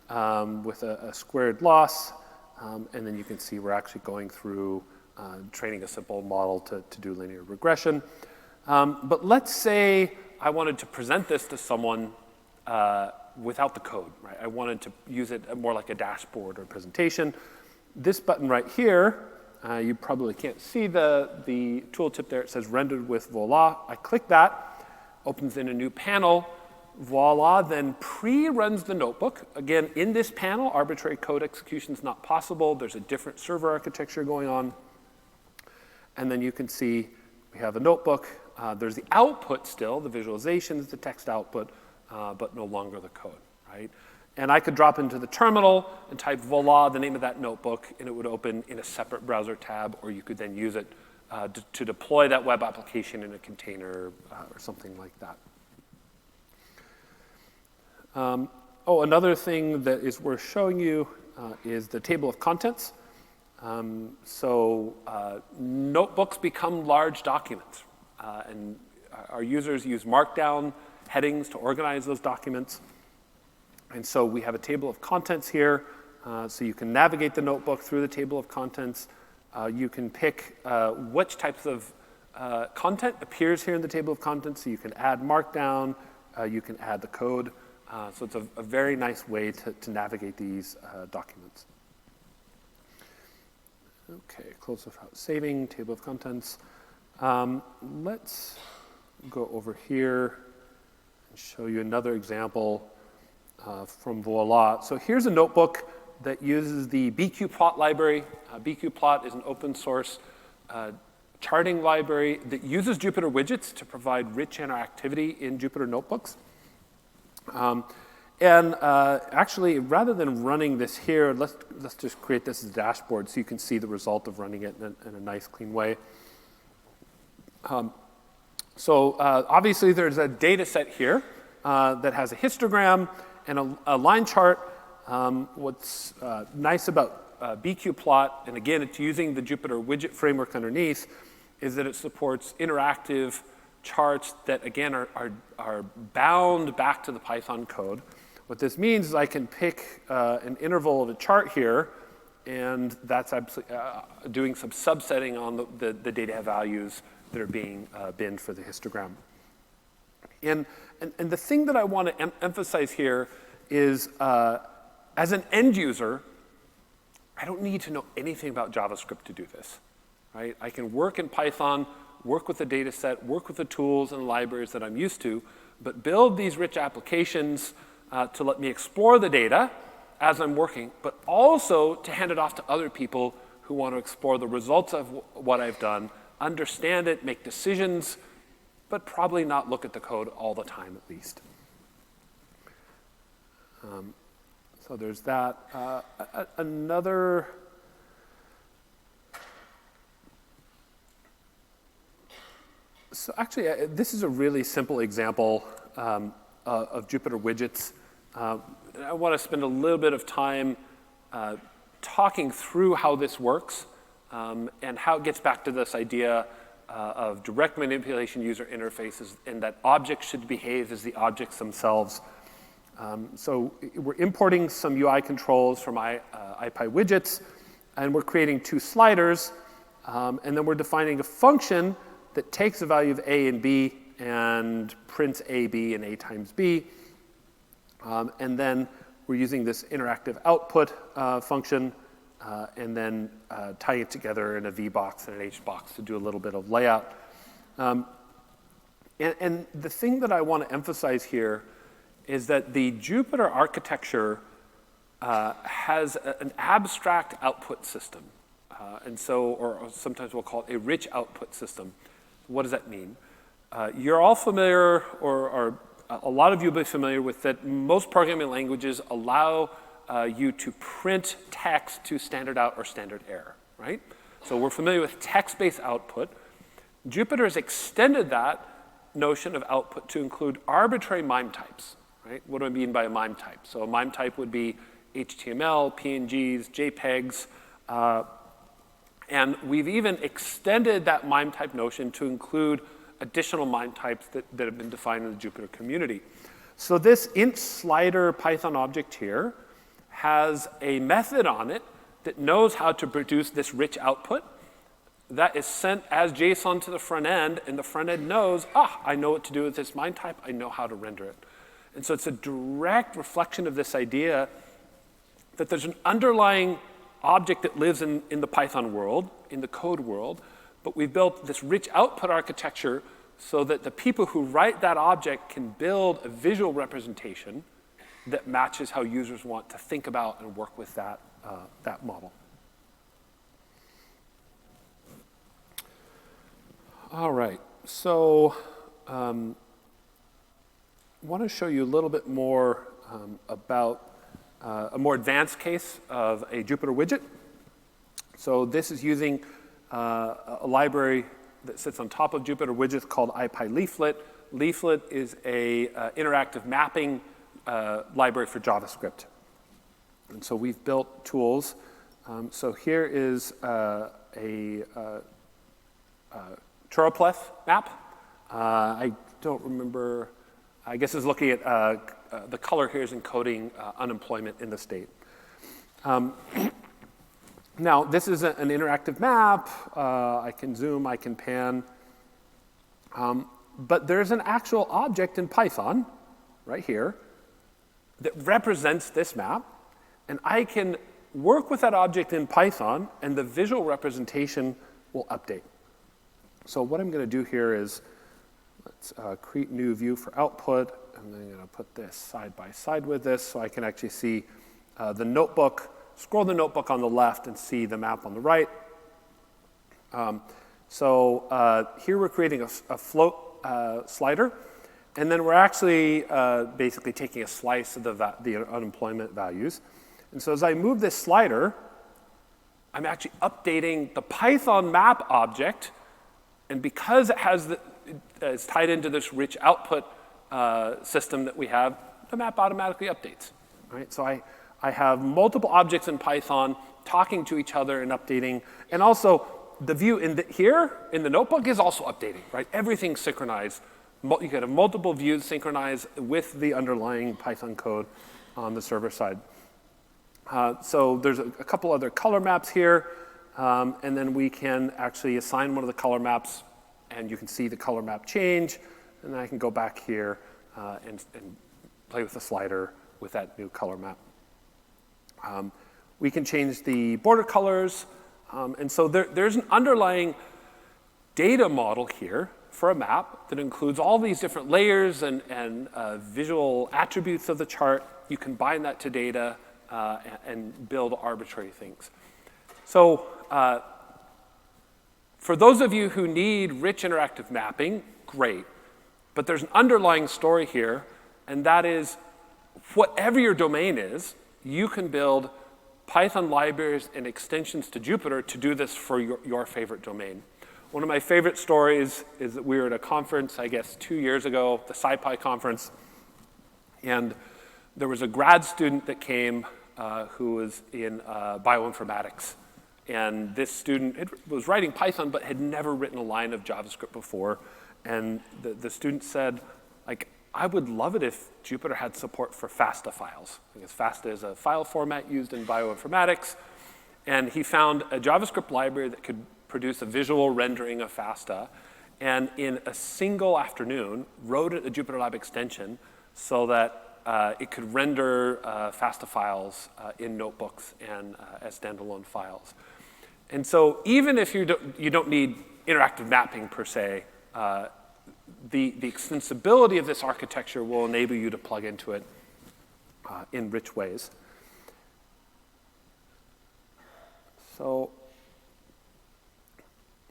with a squared loss, and then you can see we're actually going through training a simple model to do linear regression. But let's say I wanted to present this to someone without the code, right? I wanted to use it more like a dashboard or presentation. This button right here, you probably can't see the tooltip there. It says rendered with voila. I click that, opens in a new panel. Voila then pre-runs the notebook. Again, in this panel, arbitrary code execution is not possible. There's a different server architecture going on. And then you can see we have a notebook. There's the output still, the visualizations, the text output, but no longer the code, right? And I could drop into the terminal and type voila, the name of that notebook, and it would open in a separate browser tab, or you could then use it to deploy that web application in a container or something like that. Another thing that is worth showing you is the table of contents. Notebooks become large documents, and our users use Markdown headings to organize those documents. And so we have a table of contents here, so you can navigate the notebook through the table of contents. You can pick which types of content appears here in the table of contents, so you can add Markdown, you can add the code. So it's a very nice way to navigate these documents. Okay, close without saving, table of contents. Let's go over here and show you another example from Voila. So here's a notebook that uses the QPlot library. QPlot is an open source charting library that uses Jupyter widgets to provide rich interactivity in Jupyter notebooks. Actually, rather than running this here, let's just create this as a dashboard so you can see the result of running it in a nice, clean way. Obviously, there's a data set here that has a histogram and a line chart. What's nice about QPlot, and again, it's using the Jupyter widget framework underneath, is that it supports interactive charts that, again, are bound back to the Python code. What this means is I can pick an interval of a chart here, and that's doing some subsetting on the data values that are being binned for the histogram. And the thing that I want to emphasize here is, as an end user, I don't need to know anything about JavaScript to do this, right? I can work in Python, work with the data set, work with the tools and libraries that I'm used to, but build these rich applications to let me explore the data as I'm working, but also to hand it off to other people who want to explore the results of what I've done, understand it, make decisions, but probably not look at the code all the time at least. So there's that. Another So actually, this is a really simple example of Jupyter widgets. I want to spend a little bit of time talking through how this works and how it gets back to this idea of direct manipulation user interfaces and that objects should behave as the objects themselves. So we're importing some UI controls from IPyWidgets, and we're creating two sliders, and then we're defining a function that takes a value of A and B and prints A, B, and A times B. And then we're using this interactive output function and then tying it together in a VBox and an HBox to do a little bit of layout. And the thing that I want to emphasize here is that the Jupyter architecture has an abstract output system. And so, or sometimes we'll call it a rich output system. What does that mean? You're all familiar, or a lot of you will be familiar with that most programming languages allow you to print text to standard out or standard error, right? So we're familiar with text-based output. Jupyter has extended that notion of output to include arbitrary MIME types, right? What do I mean by a MIME type? So a MIME type would be HTML, PNGs, JPEGs, and we've even extended that MIME type notion to include additional MIME types that have been defined in the Jupyter community. So this int slider Python object here has a method on it that knows how to produce this rich output that is sent as JSON to the front end, and the front end knows, I know what to do with this MIME type, I know how to render it. And so it's a direct reflection of this idea that there's an underlying object that lives in the Python world, in the code world, but we've built this rich output architecture so that the people who write that object can build a visual representation that matches how users want to think about and work with that model. All right, so I want to show you a little bit more about a more advanced case of a Jupyter widget. So this is using a library that sits on top of Jupyter widgets called IPyLeaflet. Leaflet is a interactive mapping library for JavaScript. And so we've built tools. So here is a Choropleth map. I don't remember, I guess it's looking at the color here is encoding unemployment in the state. Now, this is an interactive map. I can zoom, I can pan. But there's an actual object in Python, right here, that represents this map. And I can work with that object in Python, and the visual representation will update. So what I'm going to do here is, let's create new view for output. And then I'm going to put this side by side with this so I can actually see the notebook, scroll the notebook on the left and see the map on the right. So here we're creating a float slider. And then we're actually basically taking a slice of the unemployment values. And so as I move this slider, I'm actually updating the Python map object. And because it's tied into this rich output system that we have, the map automatically updates. Right? So I have multiple objects in Python talking to each other and updating. And also, the view here in the notebook is also updating. Right? Everything's synchronized. You can have multiple views synchronized with the underlying Python code on the server side. So there's a couple other color maps here. And then we can actually assign one of the color maps, and you can see the color map change. And then I can go back here and play with the slider with that new color map. We can change the border colors. And so there's an underlying data model here for a map that includes all these different layers and visual attributes of the chart. You combine that to data and build arbitrary things. So for those of you who need rich interactive mapping, great. But there's an underlying story here, and that is whatever your domain is, you can build Python libraries and extensions to Jupyter to do this for your favorite domain. One of my favorite stories is that we were at a conference, I guess 2 years ago, the SciPy conference, and there was a grad student that came who was in bioinformatics. And this student was writing Python but had never written a line of JavaScript before. And the student said, like, I would love it if Jupyter had support for FASTA files. Because FASTA is a file format used in bioinformatics. And he found a JavaScript library that could produce a visual rendering of FASTA. And in a single afternoon, wrote a Jupyter Lab extension so that it could render FASTA files in notebooks and as standalone files. And so even if you don't need interactive mapping per se, the extensibility of this architecture will enable you to plug into it in rich ways. So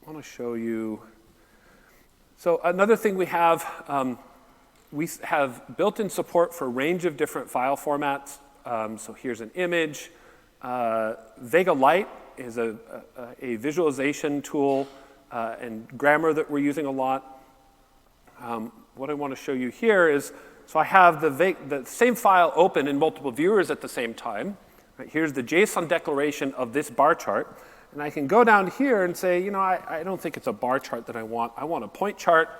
I want to show you. So another thing we have built-in support for a range of different file formats. So here's an image. Vega Lite is a visualization tool and grammar that we're using a lot. What I want to show you here is, so I have the same file open in multiple viewers at the same time. Right, here's the JSON declaration of this bar chart. And I can go down here and say, I don't think it's a bar chart that I want. I want a point chart,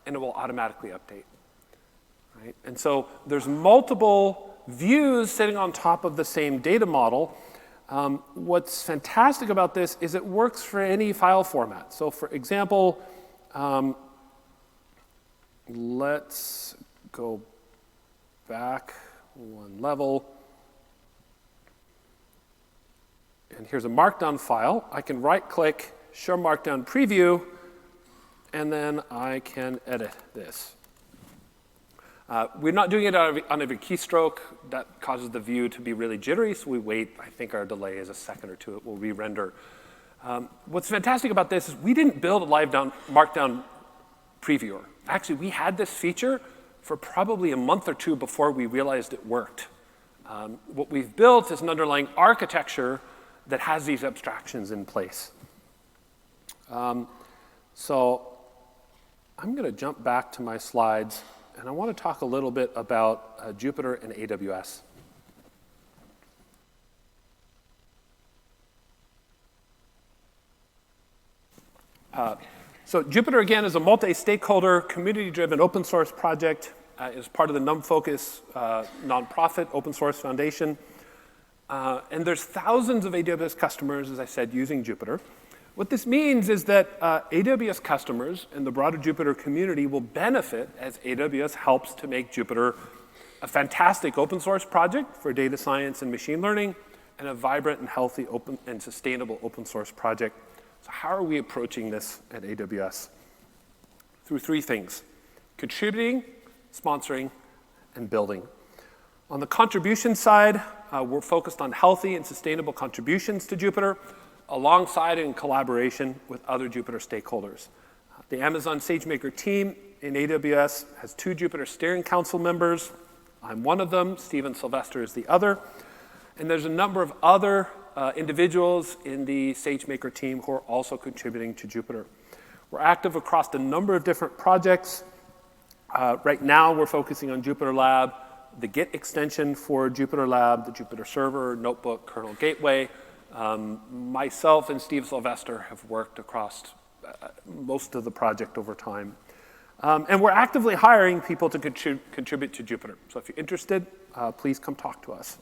and it will automatically update. Right? And so there's multiple views sitting on top of the same data model. What's fantastic about this is it works for any file format. So for example, let's go back one level. And here's a Markdown file. I can right-click, show Markdown preview, and then I can edit this. We're not doing it on every keystroke. That causes the view to be really jittery, so we wait. I think our delay is a second or two. It will re-render. What's fantastic about this is we didn't build a live Markdown previewer. Actually, we had this feature for probably a month or two before we realized it worked. What we've built is an underlying architecture that has these abstractions in place. So I'm going to jump back to my slides, and I want to talk a little bit about Jupyter and AWS. So Jupyter, again, is a multi-stakeholder, community-driven open source project. Is part of the NumFocus nonprofit open source foundation. And there's thousands of AWS customers, as I said, using Jupyter. What this means is that AWS customers and the broader Jupyter community will benefit as AWS helps to make Jupyter a fantastic open source project for data science and machine learning, and a vibrant and healthy open and sustainable open source project. So how are we approaching this at AWS? Through three things: contributing, sponsoring, and building. On the contribution side, we're focused on healthy and sustainable contributions to Jupyter, alongside and in collaboration with other Jupyter stakeholders. The Amazon SageMaker team in AWS has 2 Jupyter Steering Council members. I'm one of them. Steven Sylvester is the other. And there's a number of other individuals in the SageMaker team who are also contributing to Jupyter. We're active across a number of different projects. Right now, we're focusing on Jupyter Lab, the Git extension for Jupyter Lab, the Jupyter Server, Notebook, Kernel Gateway. Myself and Steve Sylvester have worked across most of the project over time. And we're actively hiring people to contribute to Jupyter. So if you're interested, please come talk to us.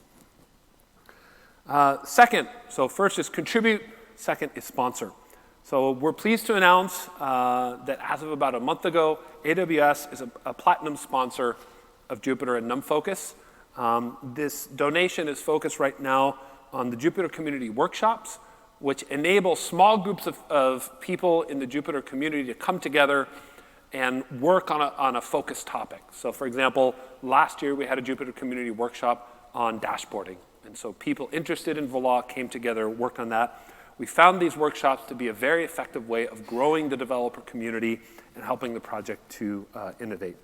Second, so first is contribute, second is sponsor. So we're pleased to announce that as of about a month ago, AWS is a platinum sponsor of Jupyter and NumFocus. This donation is focused right now on the Jupyter community workshops, which enable small groups of people in the Jupyter community to come together and work on a focused topic. So for example, last year we had a Jupyter community workshop on dashboarding. And so people interested in Voila came together, worked on that. We found these workshops to be a very effective way of growing the developer community and helping the project to innovate.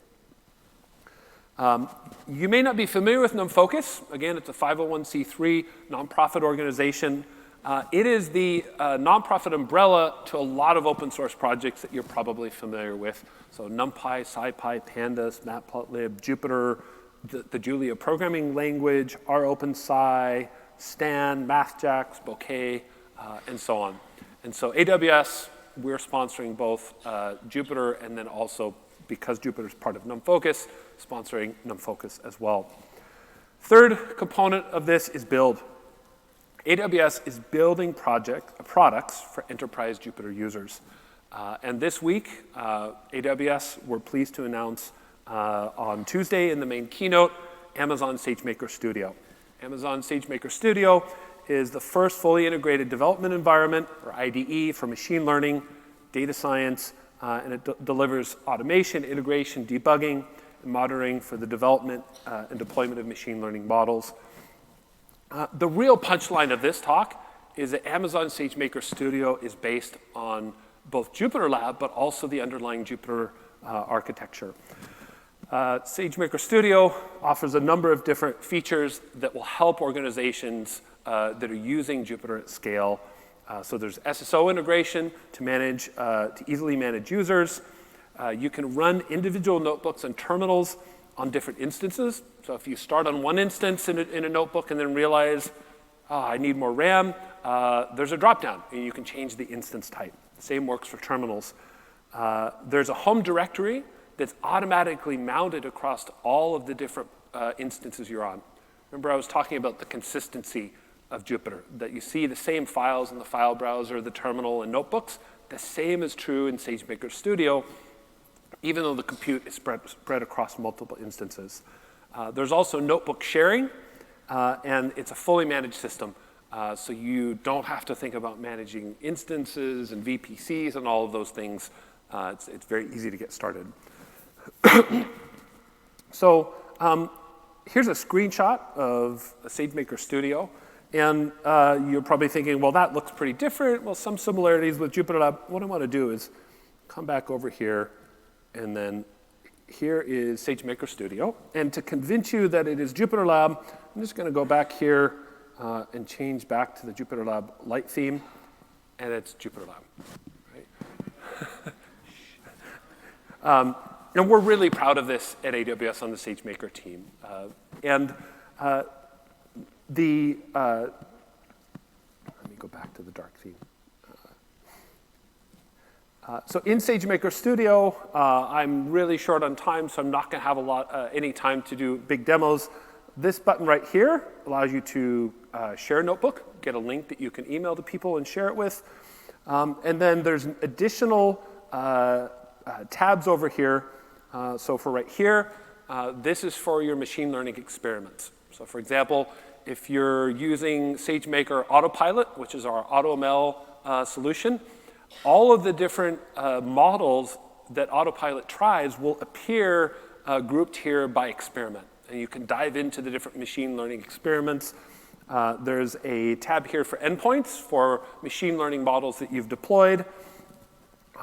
You may not be familiar with NumFocus. Again, it's a 501c3 nonprofit organization. It is the nonprofit umbrella to a lot of open source projects that you're probably familiar with. So NumPy, SciPy, Pandas, Matplotlib, Jupyter, the Julia programming language, ROpenSci, Stan, MathJax, Bouquet, and so on. And so AWS, we're sponsoring both Jupyter and then also, because Jupyter is part of NumFocus, sponsoring NumFocus as well. Third component of this is build. AWS is building products for enterprise Jupyter users. And this week, AWS, we're pleased to announce on Tuesday in the main keynote, Amazon SageMaker Studio. Amazon SageMaker Studio is the first fully integrated development environment, or IDE, for machine learning, data science, and it delivers automation, integration, debugging, and monitoring for the development and deployment of machine learning models. The real punchline of this talk is that Amazon SageMaker Studio is based on both Jupyter Lab, but also the underlying Jupyter architecture. SageMaker Studio offers a number of different features that will help organizations that are using Jupyter at scale. So there's SSO integration to easily manage users. You can run individual notebooks and terminals on different instances. So if you start on one instance in a notebook and then realize, oh, I need more RAM, there's a dropdown, and you can change the instance type. Same works for terminals. There's a home directory that's automatically mounted across all of the different instances you're on. Remember I was talking about the consistency of Jupyter, that you see the same files in the file browser, the terminal, and notebooks. The same is true in SageMaker Studio, even though the compute is spread across multiple instances. There's also notebook sharing, and it's a fully managed system. So you don't have to think about managing instances and VPCs and all of those things. It's very easy to get started. So here's a screenshot of a SageMaker Studio. And you're probably thinking, well, that looks pretty different. Well, some similarities with Jupyter Lab. What I want to do is come back over here, and then here is SageMaker Studio. And to convince you that it is Jupyter Lab, I'm just going to go back here and change back to the Jupyter Lab light theme, and it's Jupyter Lab. Right? And we're really proud of this at AWS on the SageMaker team. Let me go back to the dark theme. So in SageMaker Studio, I'm really short on time, so I'm not going to have any time to do big demos. This button right here allows you to share a notebook, get a link that you can email to people and share it with. And then there's additional tabs over here. So for right here, this is for your machine learning experiments. So for example, if you're using SageMaker Autopilot, which is our AutoML solution, all of the different models that Autopilot tries will appear grouped here by experiment. And you can dive into the different machine learning experiments. There's a tab here for endpoints for machine learning models that you've deployed.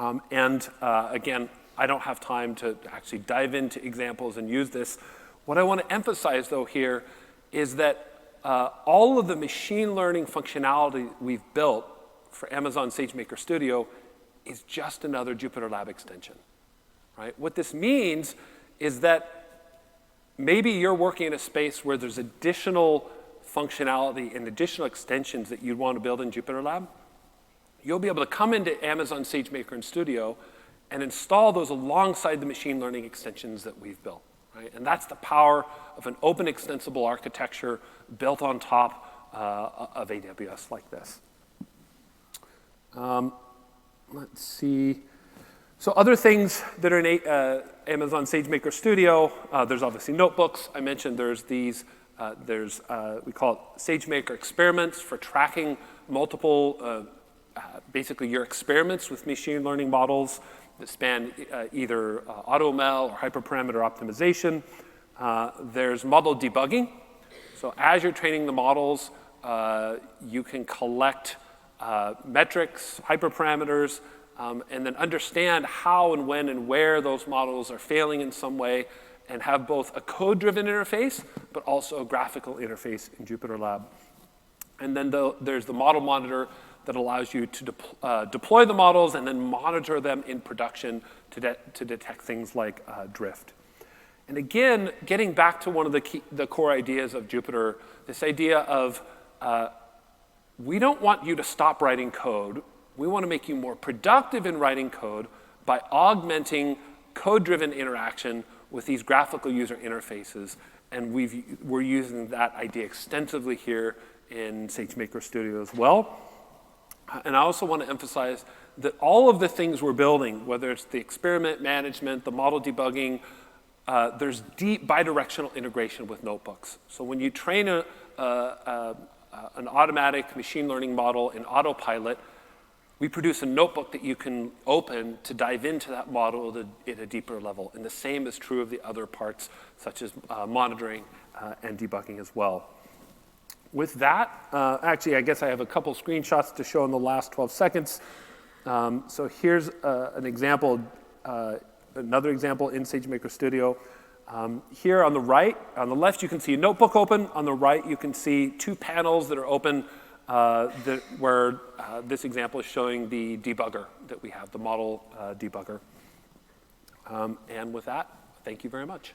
Again, I don't have time to actually dive into examples and use this. What I want to emphasize, though, here is that all of the machine learning functionality we've built for Amazon SageMaker Studio is just another Jupyter Lab extension, right? What this means is that maybe you're working in a space where there's additional functionality and additional extensions that you'd want to build in Jupyter Lab. You'll be able to come into Amazon SageMaker and Studio and install those alongside the machine learning extensions that we've built, right? And that's the power of an open extensible architecture built on top of AWS like this. Let's see. So other things that are in Amazon SageMaker Studio, there's obviously notebooks. I mentioned there's these, we call it SageMaker experiments for tracking multiple, basically your experiments with machine learning models that span either AutoML or hyperparameter optimization. There's model debugging. So as you're training the models, you can collect metrics, hyperparameters, and then understand how and when and where those models are failing in some way, and have both a code-driven interface, but also a graphical interface in Jupyter Lab. And then there's the model monitor that allows you to deploy the models and then monitor them in production to detect things like drift. And again, getting back to one of the core ideas of Jupyter, this idea of we don't want you to stop writing code. We want to make you more productive in writing code by augmenting code-driven interaction with these graphical user interfaces. And we're using that idea extensively here in SageMaker Studio as well. And I also want to emphasize that all of the things we're building, whether it's the experiment management, the model debugging, there's deep bidirectional integration with notebooks. So when you train an automatic machine learning model in Autopilot, we produce a notebook that you can open to dive into that model at a deeper level. And the same is true of the other parts, such as monitoring and debugging as well. with that, actually, I guess I have a couple screenshots to show in the last 12 seconds. So here's an example, another example in SageMaker Studio. Here on the right, on the left, you can see a notebook open. On the right, you can see two panels that are open where this example is showing the debugger that we have, the model debugger. And with that, thank you very much.